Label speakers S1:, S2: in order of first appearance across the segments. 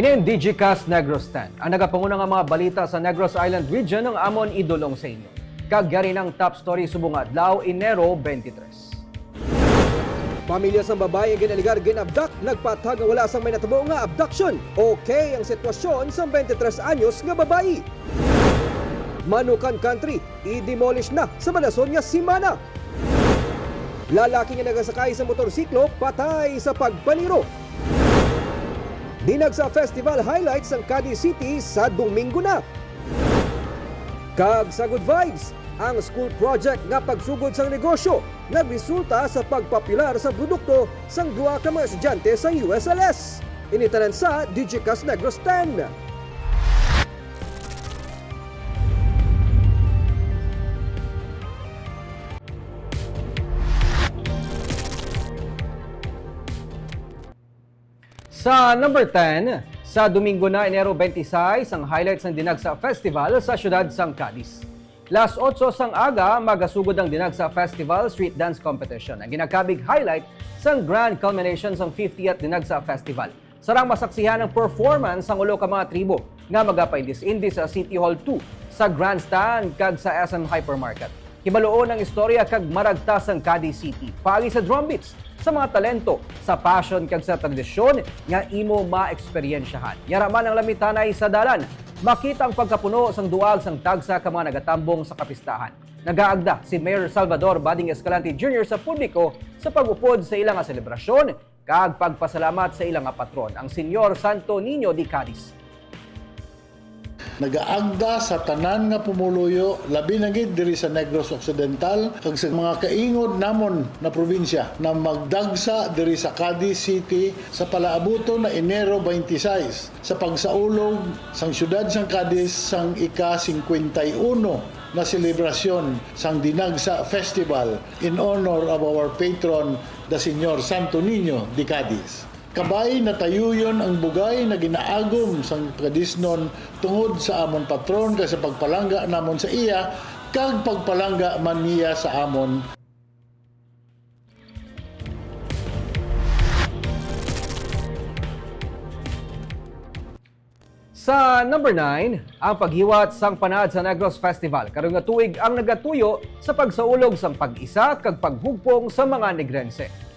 S1: Ini DigiCast Negros 10. Ang nagapanguna nga mga balita sa Negros Island region ng amon idulong sa inyo. Kagyari ng top story subong adlaw Enero 23.
S2: Pamilya sa babae ginaligar ginabdak, nagpatag nga wala sang may natabo nga abduction. Okay ang sitwasyon sa 23 anyos nga babae. Manukan Country, i-demolish na sa Banason nga simana. Lalaki nga nagasakay sa motorsiklo, patay sa pagpaniro. Dinag sa festival highlights ng Cadiz City sa Domingo na. Kag sa Good Vibes, ang school project nga pagsugod sang negosyo nagresulta sa pagpopular sa produkto sang duwa ka mga estudyante sa USLS. Initanan sa DigiCast Negros 10.
S1: Sa number 10, sa Domingo na Enero 26, ang highlights ng Dinagsa Festival sa siyudad sang Cadiz. Las 8 sang aga, magasugod ang Dinagsa Festival Street Dance Competition. Ang ginakabig highlight sang grand culmination sang 50th Dinagsa Festival. Sarang masaksihan ang performance sang ulo ka mga tribo nga magapa-indis-indis sa City Hall 2 sa Grandstand kag sa SM Hypermarket. Hibaluon ang istorya kag maragtas ang Cadiz City. Paagi sa drum beats, sa mga talento, sa passion kag sa tradisyon nga imo ma-eksperyensyahan. Yaraman ang lamitanay sa dalan. Makita ang pagkapuno sang dual sang tagsa ka mga nagatambong sa kapistahan. Nagaagda si Mayor Salvador Bading Escalante Jr. sa publiko sa pag-upod sa ilang selebrasyon kag pagpasalamat sa ilang patron, ang Senyor Santo Niño de Cadiz.
S3: Nagaagda sa tanan nga pumuluyo, labi na gid diri sa Negros Occidental kag sa mga kaingod namon na probinsya na magdagsa diri sa Cadiz City sa palaabuto na Enero 26 sa pagsaulog sang syudad sang Cadiz sang ika-51 na selebrasyon sang Dinagsa Festival in honor of our patron, the Senyor Santo Niño de Cadiz. Kabay na tayuyon ang bugay na ginaagom sang tradisnon tungod sa amon patron kay sa pagpalangga namon sa iya kag pagpalangga man niya sa amon.
S1: Sa number 9, ang paghiwat sang panad sa Negros Festival. Karong nga tuig ang nagatuyo sa pagsaulog sang pag-isa kag paghugpong sa mga Negrense.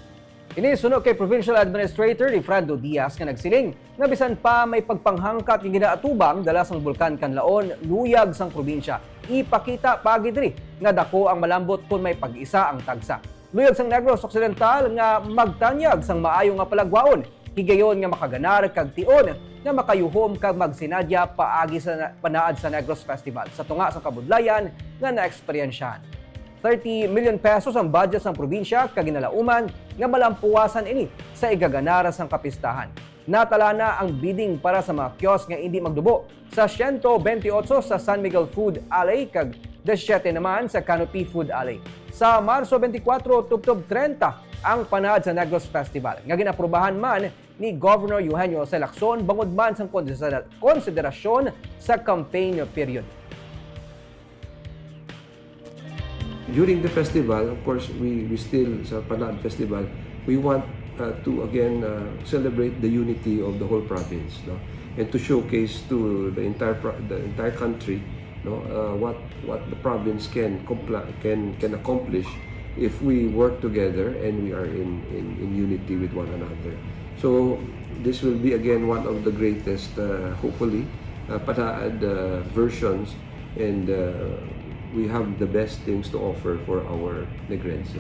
S1: Inisunod kay Provincial Administrator ni Frando Diaz nga nagsiling nga bisan pa may pagpanghangkat nga ginaatubang dala sang bulkan Kanlaon luyag sang probinsya. Ipakita pagi diri nga dako ang malambot kun may pag-isa ang tagsa. Luyag sang Negros Occidental nga magtanyag sang maayo nga palagwaon. Higayon nga makaganar kag tion nga makayuhom kag magsinadya paagi sa panaad sa Negros Festival sa tunga sa kabudlayan nga naeksperyensyahan. 30 million pesos ang budget ng probinsya kag ginalauman nga malampuwasan ini sa igaganara sang kapistahan. Natala na ang bidding para sa mga kiosk nga hindi magdubo sa 128 sa San Miguel Food Alley kag 17 naman sa Canopy Food Alley. Sa Marso 24 tubtob 30 ang panahad sa Negros Festival nga ginaprubahan man ni Governor Eugenio C. Lacson bangod man sang konsiderasyon sa campaign period.
S4: During the festival, of course, we still, sa Panad Festival, we want to again celebrate the unity of the whole province, no? And to showcase to the entire country, no, what the province can accomplish if we work together and we are in unity with one another. So this will be again one of the greatest, hopefully, Panad versions, and we have the best things to offer for our Negrense.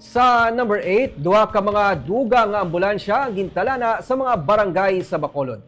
S1: Sa number 8, duha ka mga duga nga ambulansya ang gintala na sa mga barangay sa Bacolod.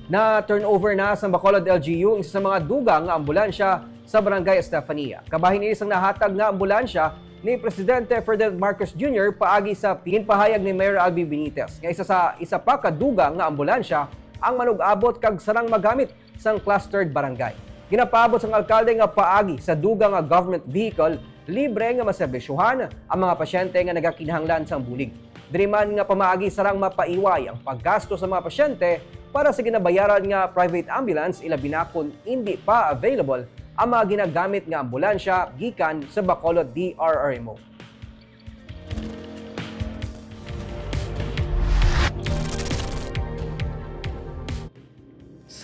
S1: Na turnover na sa Bacolod LGU isa sa mga duga nga ambulansya sa barangay Estefania. Kabahin ni isang nahatag nga ambulansya ni Presidente Ferdinand Marcos Jr. paagi sa pinpahayag ni Mayor Albi Benitez nga isa pa ka duga nga ambulansya ang manug-abot kag sarang magamit sang clustered barangay. Ginapaabot sang alkalde nga paagi sa duga nga government vehicle libre nga maserbisyuhan ang mga pasyente nga nagakinahanglan sang bulig. Diri man nga pamaagi sarang mapaiway ang paggasto sa mga pasyente para sa ginabayaran nga private ambulance ilabi na kung hindi pa available ang mga ginagamit nga ambulansya gikan sa Bacolod DRRMO.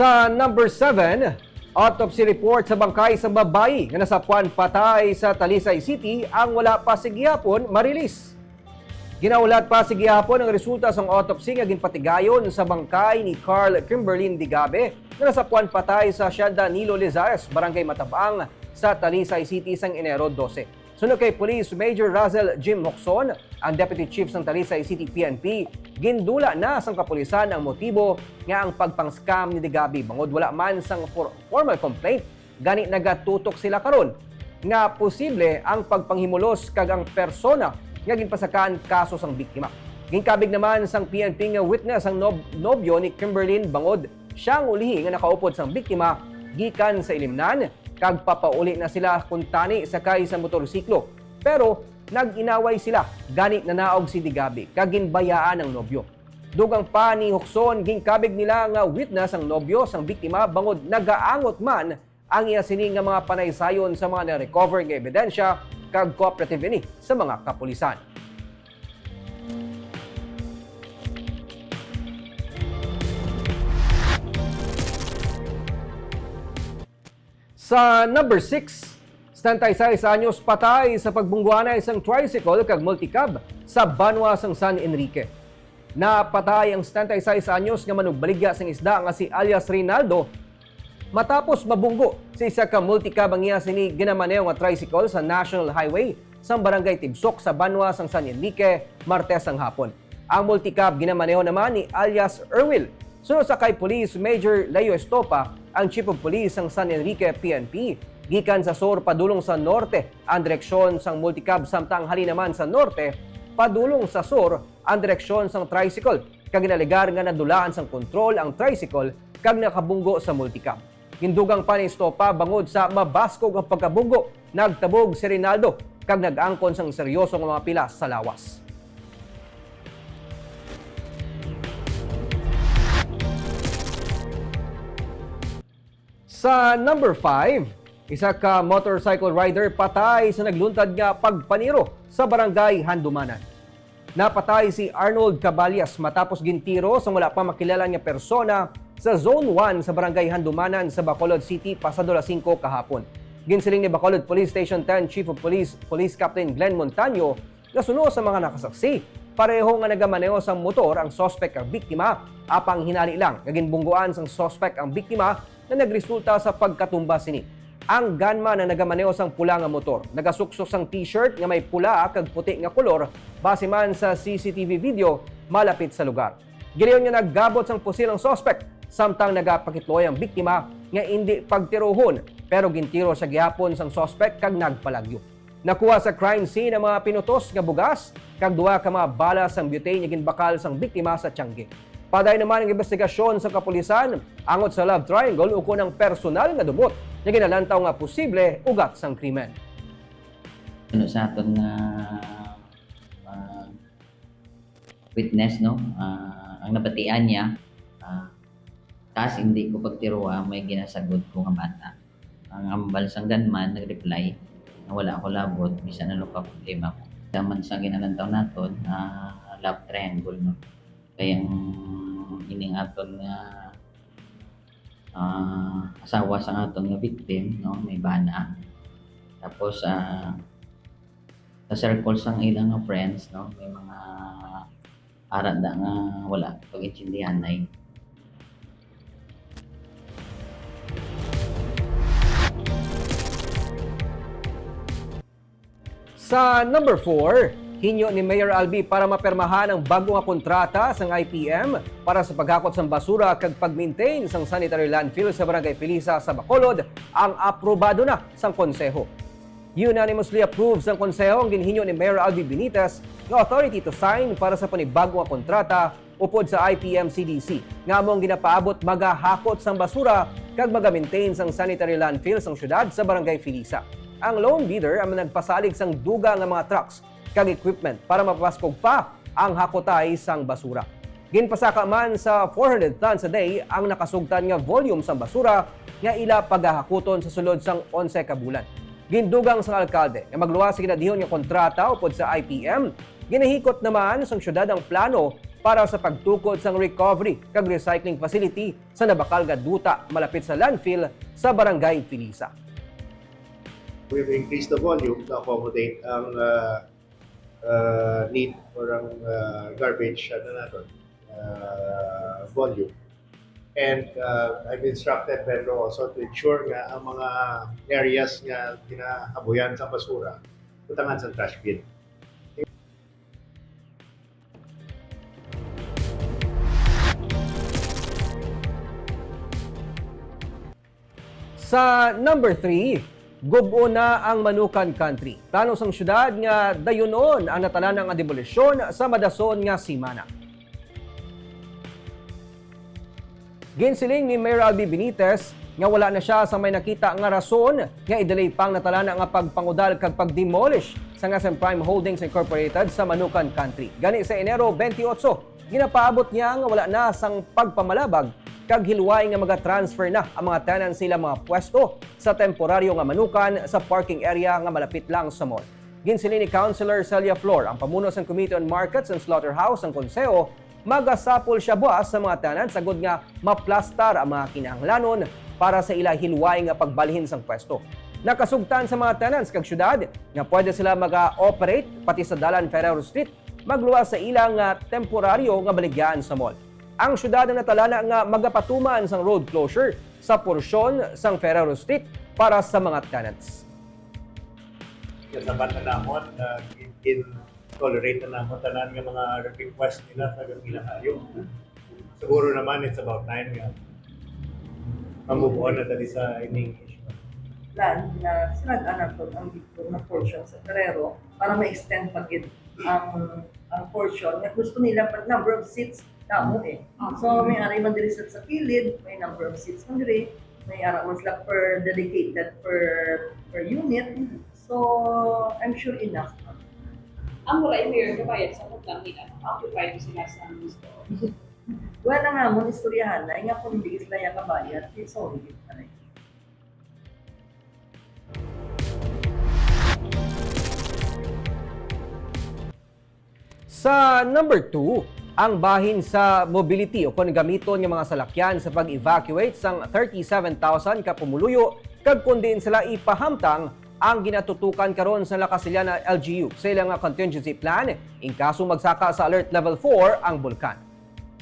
S1: Sa number 7, autopsy report sa bangkay sa babayi nga nasapuan patay sa Talisay City ang wala pa sigihapon marilis. Ginaulat pa sigihapon ang resulta sa autopsy nga ginpatigayon sa bangkay ni Carl Kimberlin Digabe nga nasapuan patay sa Hacienda Nilo Lizares, Barangay Matabang sa Talisay City sang Enero 12. Sunod kay Police Major Razel Jim Hocson, ang Deputy Chief ng Talisay City PNP, gindula na sang kapulisan ang motibo nga ang pagpang-scam ni Digabe bangod wala man sang formal complaint, gani nagatutok sila karon nga posible ang pagpanghimulos kag ang persona nga ginpasakaan kaso sang biktima. Ginkabig naman sang PNP nga witness ang nobyo ni Kimberlin bangod siyang ulihi nga nakaupod sang biktima gikan sa ilimnan kag papauli na sila kuntani sakay sa motorsiklo. Pero nag-inaway sila gani nanaog si Digabe kag ginbayaan ang nobyo. Dugang pa ni Hocson ginkabig nila nga witness ang nobyo sang biktima bangod nagaangot man ang iya sini nga mga panaysayon sa mga na-recover nga ebidensya kag cooperative ini sa mga kapulisan. Sa number 6, 76 anyos patay sa pagbungguanay isang tricycle kag multicab sa Banwa sang San Enrique. Napatay ang 76 anyos nga manugbaligya sang isda nga si alias Reynaldo matapos mabunggo sa isa ka multicab ang iya sini ginamaneho nga tricycle sa National Highway sa Barangay Tibsok sa Banwa sang San Enrique, Martes ang hapon. Ang multicab ginamaneho naman ni alias Erwil. Sunod sa kay Police Major Leo Estopa, ang Chief of Police ng San Enrique PNP, gikan sa sur padulong sa norte ang direksyon sang multicab samtang hali naman sa norte padulong sa sur ang direksyon sang tricycle kag ginaligar nga nadulaan sang kontrol ang tricycle kag nakabunggo sa multicab. Gindugang pa ni Estopa bangod sa mabaskog ang pagkabunggo, nagtabog si Rinaldo kag nag-angkon sang seryoso nga mga pilas sa lawas. Sa number 5, isa ka motorcycle rider patay sa nagluntad nga pagpaniro sa barangay Handumanan. Napatay si Arnold Caballas matapos gintiro sa wala pa makilala nga persona sa Zone 1 sa barangay Handumanan sa Bacolod City pasado alas 5 kahapon. Ginsiling ni Bacolod Police Station 10 Chief of Police, Police Captain Glenn Montaño, na suno sa mga nakasaksi, pareho nga nagamaneho sa motor ang suspect ang biktima, apang hinali lang nga ginbungguan sang suspect ang biktima na nagresulta sa pagkatumba sini. Ang gunman na nagamaneho sang pula nga motor, nagasuksok sang t-shirt nga may pula kag puti nga kolor, base man sa CCTV video malapit sa lugar. Giliyon nga naggabot sang pusil ang suspect, samtang nagapakitloy ang biktima nga hindi pagtirohon, pero gintiro sa gihapon sang suspect kag nagpalagyo. Nakuha sa crime scene ang mga pinutos nga bugas kag duha ka mga bala sang butane nga ginbakal sang biktima sa tiangge. Paday naman ang investigasyon sa kapulisan angot sa love triangle ukon ang personal nga dumot nga ginalantaw nga posible ugat sang krimen.
S5: Ano sa aton nga witness, no? Ang nabatian niya, tas hindi ko pagtiruwa, may ginasagot ko nga bata. Ang ambal sang gunman nag-reply na wala ako labot, bisan ano pa problema ko. Daman sa ginalantaw naton, love triangle, no? Kaya ining aton nga asawa sa aton nga victim, no, may bana. Tapos sa circle sang ilang nga friends, no, may mga aranda nga wala pag-intindihan ay.
S1: Sa number 4, hinyo ni Mayor Albi para mapermahan ang bago nga kontrata sang IPM para sa paghakot sang basura kag pag-maintain sang sanitary landfill sa Barangay Pilisa sa Bacolod ang aprobado na sang konseho. Unanimously approved sang konseho ang ginhinyo ni Mayor Albi Benitez nga authority to sign para sa panibagong nga kontrata upod sa IPM CDC nga among ginapaabot magahakot sang basura kag maga-maintain sang sanitary landfill sang syudad sa Barangay Pilisa. Ang loan bidder ang nagpasalig sang duga nga mga trucks kag equipment para mapapaskog pa ang hakotay sang basura. Ginpasaka man sa 400 tons a day ang nakasugtan nga volume sang basura nga ila pagahakuton sa sulod sang 11 ka bulan. Gindugang sang alkalde nga magluwas sa ginadihon nga kontrata upod sa IPM, ginahikot naman sang syudad ang plano para sa pagtukod sang recovery kag recycling facility sa nabakal nga duta malapit sa landfill sa Barangay Pilisa.
S6: We've increased the volume to accommodate ang need for ang garbage volume. And I've instructed Pedro also to ensure nga ang mga areas nga kinahabuyan sa basura tutangan sa trash bin.
S1: Sa number 3, gubo na ang Manukan Country. Plano sang syudad nga dayunon ang natalan ng demolisyon sa madason nga simana. Ginsiling ni Mayor Albi Benitez nga wala na siya sa may nakita nga rason nga i-delay pang natalan nga pagpangudal kag pag-demolish sa SM Prime Holdings Incorporated sa Manukan Country. Gani sa Enero 28, ginapaabot niya nga wala na sang pagpamalabag kag hilway nga maga-transfer na ang mga tenants sila mga pwesto sa temporaryo nga manukan sa parking area nga malapit lang sa mall. Ginsiling ni Councilor Celia Flor, ang pamuno sa Committee on Markets and Slaughterhouse ng Konseo, magasapol siya buwas sa mga tenants sagod nga maplastar ang mga kinahanglanon para sa ila hilway nga pagbalhin sang pwesto. Nakasugtan sa mga tenants kag syudad nga pwede sila maga-operate pati sa Dalan Ferrero Street magluwas sa ilang temporaryo nga baligyan sa mall. Ang syudad na natalana nga magapatuman sang road closure sa porsyon sang Ferrero Street para sa mga tenants.
S6: Kasabat na namon na in-tolerate na namon tanan nga mga request nila sa ilang hayop. Siguro naman it's about time nga move on na dali sa ining issue.
S7: Plan na sinag-anak ko ang dito na portion sa Ferrero para ma-extend pagit ang portion na gusto nila pag number of seats tamo eh. So may ari man diri sa kilid, may number of seats man diri, may ara man sila per dedicated per unit. So I'm sure enough.
S8: Ang mula i-mayor kabayad sa utang nila, occupied sila sa store.
S7: Wala nga mo istoryahan na nga kung hindi sila yung kabayad, sorry.
S1: Sa number 2, ang bahin sa mobility o kung gamiton ng mga salakyan sa pag-evacuate sang 37,000 ka pumuluyo kag kundi sila ipahamtang ang ginatutukan karon sa Lakasilya na LGU sa ilang contingency plan in kaso magsaka sa alert level 4 ang bulkan.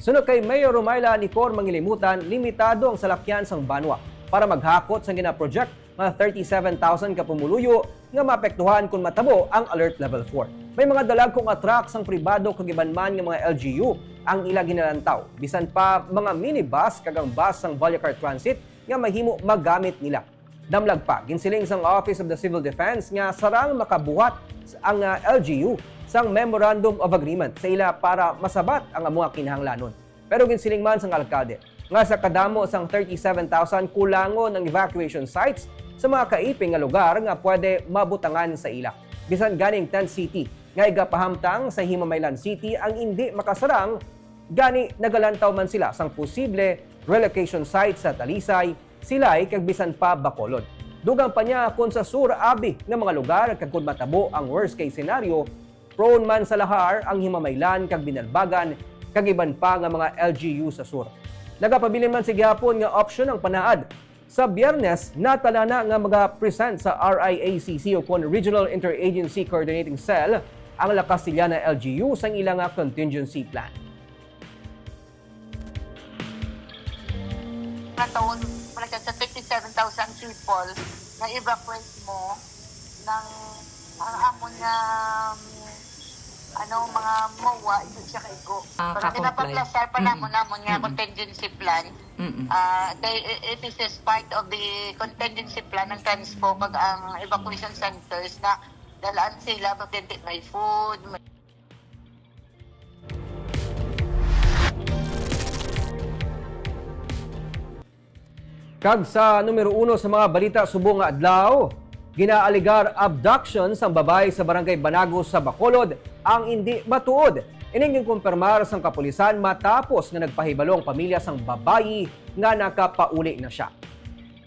S1: Sunod kay Mayor Romayla Nicor Mangilimutan, limitado ang salakyan sang Banwa para maghakot sa gina-project mga 37,000 ka pumuluyo nga maapektuhan kung matabo ang alert level 4. May mga dalag kung attract sang pribado kag ibanman nga mga LGU ang ila ginalantaw. Bisan pa mga minibus kag ang bus sang Volcar Transit nga mahimo magamit nila. Damlag pa, ginsiling sang Office of the Civil Defense nga sarang makabuhat ang LGU sang Memorandum of Agreement sa ila para masabat ang mga kinahanglanon. Pero ginsiling man sang alkalde nga sa kadamo sang 37,000 kulangon ang evacuation sites sa mga kaiping nga lugar nga pwede mabutangan sa ila. Bisan ganing tent city nga igapahamtang sa Himamaylan City ang hindi makasarang, gani nagalantaw man sila sang posible relocation site sa Talisay, Silay kag bisan pa Bacolod. Dugang pa niya kung sa Sur Abi nga mga lugar kag kun matabo ang worst case scenario, prone man sa lahar ang Himamaylan kag Binalbagan kag iban pa nga mga LGU sa sur. Nagapabilin man si gihapon nga option ang panaad. Sa Biyernes, natala na nga mag-present sa RIACC o kon Regional Interagency Coordinating Cell ang Lakasilya na LGU sang ilang contingency plan.
S9: Taon, malagyan sa 57,000 people na evacuate mo ng ang amon nga mga MOA, ito siya kaigo. Pero pinapaplasar pa namon nga contingency plan. It is as part of the contingency plan ng Transpo pag ang evacuation centers na dalaan sila, patentit may food,
S1: Kag sa numero 1 sa mga balita subong nga adlaw, ginaaligar abduction sang babae sa barangay Banago sa Bacolod ang hindi matuod. Ining kumpirmar sang kapulisan matapos nga nagpahibalong pamilya sang babayi nga nakapauli na siya.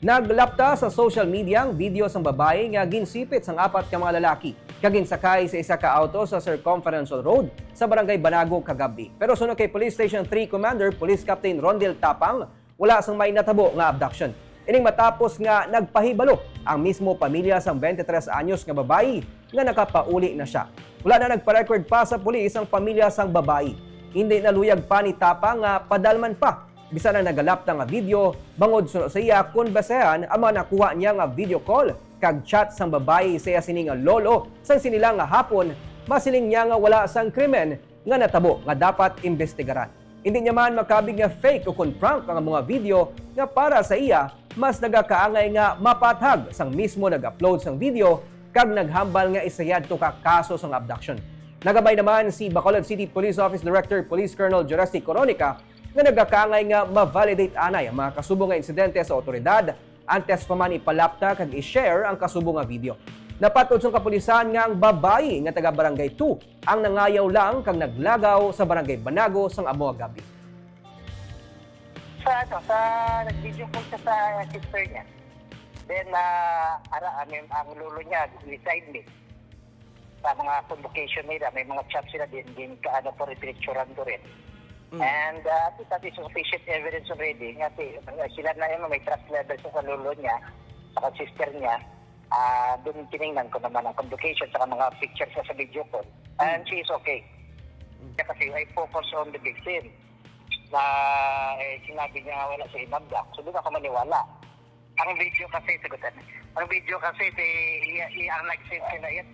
S1: Naglapta sa social media ang video sang babae nga ginsipit sang 4 ka mga lalaki. kaginsakay sa isa ka auto sa Circumferential Road sa Barangay Banago kagabi. Pero sunod kay Police Station 3 Commander Police Captain Rondel Tapang, wala sang may natabo nga abduction. Ining matapos nga nagpahibalo ang mismo pamilya sang 23 anyos nga babae nga nakapauli na siya. Wala na nagpa-record pa sa pulis ang pamilya sang babae. Hindi naluyag pa ni Tapang nga padalman pa. Bisa na nagalap nga video bangod suno sa iya kung basehan ang mga nakuha niya nga video call kag chat sang babae sa iya sining nga lolo sang sinilang nga hapon, masiling niya nga wala sang krimen nga natabo nga dapat investigaran. Hindi niya man makabig nga fake o kun prank ang mga video nga para sa iya mas nagakaangay nga mapatag sang mismo nag-upload sang video kag naghambal nga isayad to ka kaso sang abduction. Nagabay naman si Bacolod City Police Office Director Police Colonel Joresti Coronica nga nagakaangay nga ma-validate anay ang mga kasubong nga insidente sa otoridad antes pa man ipalapta kag i-share ang kasubong nga video. Napatod sa kapulisan nga ang babae nga taga Barangay 2 ang nangayaw lang kang naglagaw sa Barangay Banago sang amo gabi.
S10: Sa nag-video call siya sa sister niya. Then, ang lolo niya, beside me. Sa mga convocation nila, may mga chat sila din po rin, pinicturan ko rin. And I think that is sufficient evidence already. Kasi sila na yun, may trust level sa lolo niya, sa sister niya. Doon tinignan ko naman ang convocation sa mga pictures sa video call. And she is okay. Kasi I focus on the victim. Na sinabi niya wala sa inabdak. So doon ako maniwala. Ang video kasi, ang nag-send sila yan,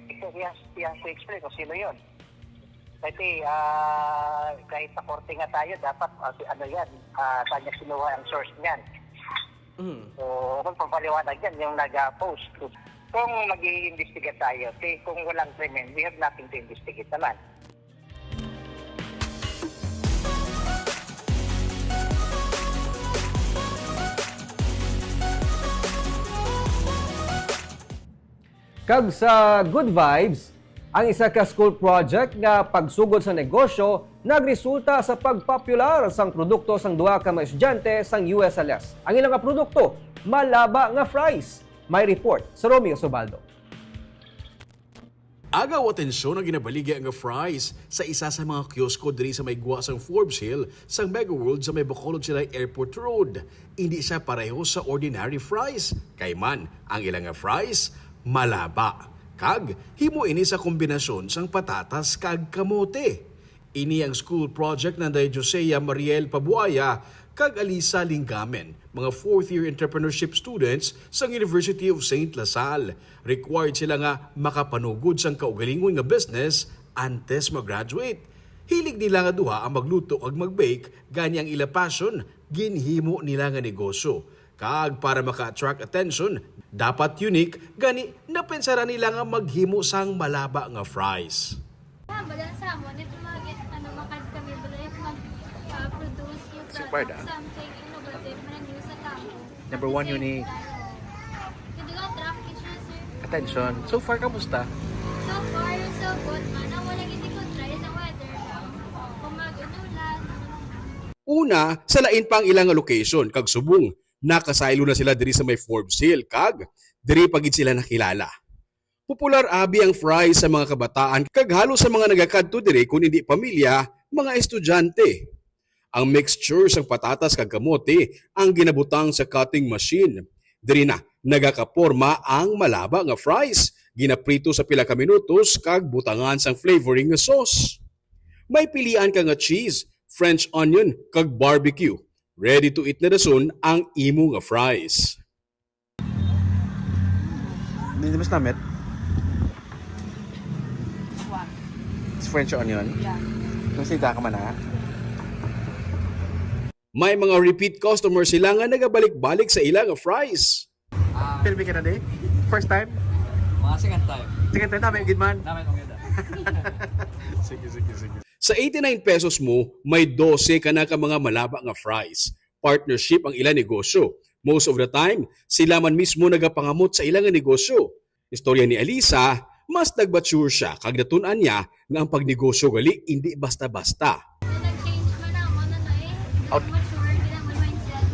S10: iyang ko explain kung sino yun. Kasi kahit sa korte nga tayo, dapat kanya sinuha ang source niyan. So, kung papaliwanag yan, yung nag-post. Kung mag-i-investigate tayo, kung walang krimen, we have nothing to investigate naman.
S1: Kag sa Good Vibes, ang isa ka school project nga pagsugod sa negosyo nagresulta sa pagpopular sang produkto sang duha ka mga estudyante sang USLS. Ang ilang nga produkto, malaba nga fries. May report sa Romeo Sobaldo.
S11: Agaw atensyon ang ginabaligya nga fries sa isa sa mga kiosko diri sa may guwa sang Forbes Hill sang Mega World sa may Bacolod City Airport Road. Hindi siya pareho sa ordinary fries. Kay man, ang ilang nga fries, malaba. Kag, himo ini sa kombinasyon sang patatas kag kamote. Ini ang school project ng Josea Mariel Pabuaya kag Alisa Lingamen, mga 4th year entrepreneurship students sa University of St. LaSalle. Required sila nga makapanugod sang kaugalingon nga business antes mag-graduate. Hilig nila nga duha ang magluto ag mag-bake, gani ang ila passion, ginhimo nila nga negosyo. Kag para maka-attract attention, dapat unique, gani napensara nila nga maghimo sang malaba nga fries.
S12: Balang sa mo, dito makad kami, balay mag-produce yung something innovative, manang sa tao.
S13: Number one, unique.
S12: Hindi ko traffic siya, sir.
S13: Attention. So far, kamusta?
S12: So far, so good, man. Ang walang hindi ko try sa weather. Kung mag-unulan.
S11: Una, sa lain pang ilang location, kag subong. Nakasaylo na sila diri sa may Forbes Hill, kag diri pagid sila nakilala. Popular abi ang fries sa mga kabataan kag halos sa mga nagakadto diri kun hindi pamilya, mga estudyante. Ang mixture sang patatas kag kamote ang ginabutang sa cutting machine. Diri na nagakaporma ang malaba nga fries, ginaprito sa pila ka minutos kag butangan sang flavoring nga sauce. May pilian ka nga cheese, French onion kag barbecue. Ready to eat na dason ang imo nga fries.
S13: Hindi mas namit? It's French onion?
S12: Yeah.
S13: Kasi ka man na.
S11: May mga repeat customers sila nga nagabalik-balik sa ilang nga fries.
S13: Pilmi ka na di? First time?
S14: Mga second time.
S13: Second time namin, good man?
S14: Namin kong ganda.
S11: Sige. Sa 89 pesos mo, may 12 ka na ka mga malaba nga fries. Partnership ang ilang negosyo. Most of the time, sila man mismo nagapangamot sa ilang negosyo. Istorya ni Alisa, mas nagmature siya kag natunan niya nga ang pagnegosyo gali hindi basta-basta.
S12: Nag-change man ako na mature, hindi naman mindset.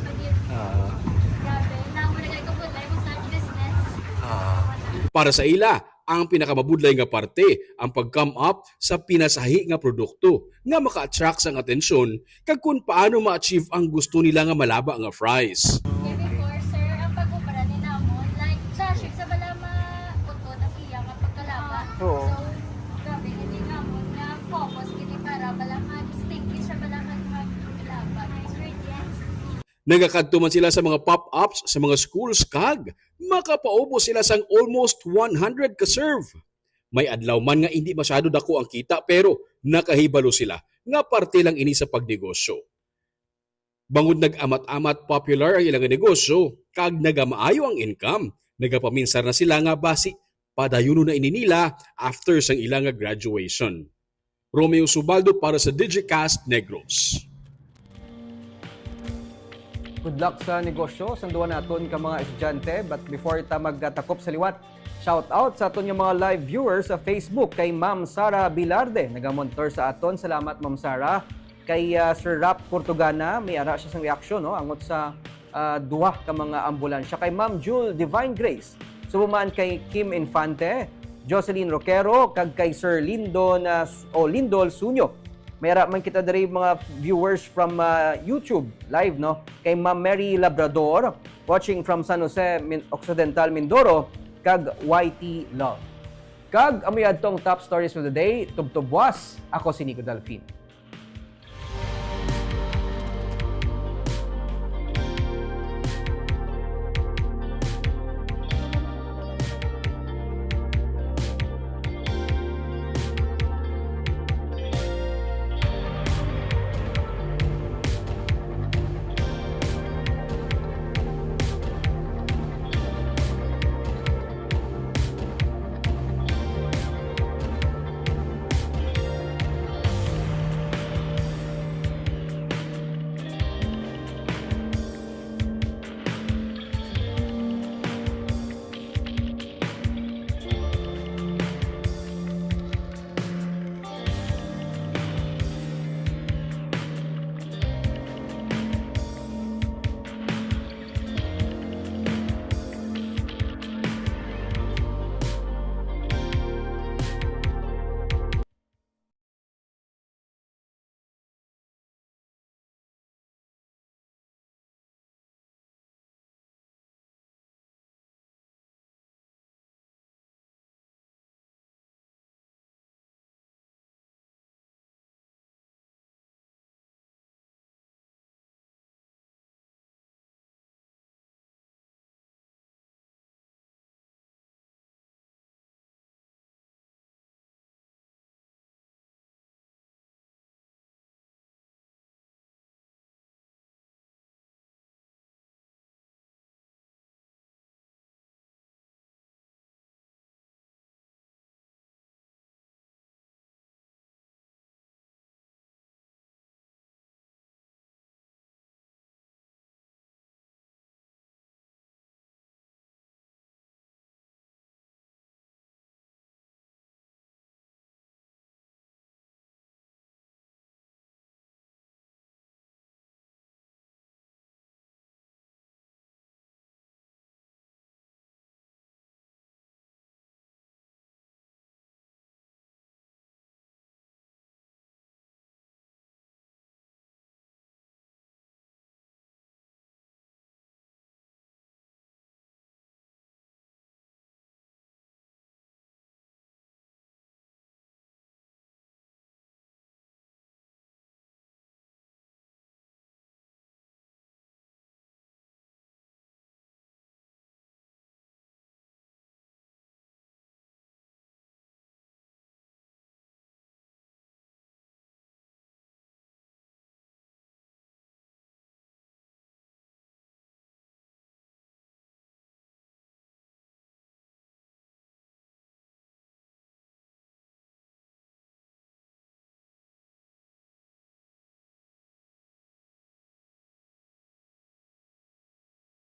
S12: Grabe, na mo nagay ko po tayo start business.
S11: Para sa ila, ang pinakamabudlay nga parte, ang pag-come up sa pinasahi nga produkto nga maka-attract sang atensyon kag kung paano ma-achieve ang gusto nila nga malaba nga fries.
S12: Before, sir, ang pag-upara ni namon, like, sashik sa bala ma-utot ang iya nga pagkalaba.
S1: Oo.
S12: So, grabe, hindi namon na focus kini para bala mag-distinguish sa bala mag-laba. Ingredients.
S11: Nagakadto man sila sa mga pop-ups sa mga schools kag makapaubos sila sang almost 100 ka serve. May adlaw man nga hindi masyado dako ang kita pero nakahibalo sila nga parte lang ini sa pagnegosyo. Bangod nag-amat-amat popular ang ilang negosyo kag nagamaayo ang income, nagapaminsar na sila nga basi padayuno na ini nila after sang ilang nga graduation. Romeo Subaldo para sa Digicast Negros.
S1: Good luck sa negosyo. Sanduan naton ka mga estudyante. But before ta magtakop sa liwat, shout out sa aton yung mga live viewers sa Facebook kay Ma'am Sara Bilarde. Nagamonitor sa aton. Salamat Ma'am Sara. Kay Sir Rap Portugana, may ara siya sang reaksyon no? Angot sa duwa ka mga ambulansya. Kay Ma'am Jewel Divine Grace. Subumaan kay Kim Infante, Jocelyn Roquero, kag kay Sir Lindol Sunyo. Mayra man kita diri mga viewers from YouTube live no kay Ma'am Mary Labrador watching from San Jose Occidental Mindoro kag YT Love. Kag amoy adtong top stories for the day tubtubwas ako si Nico Dalfin.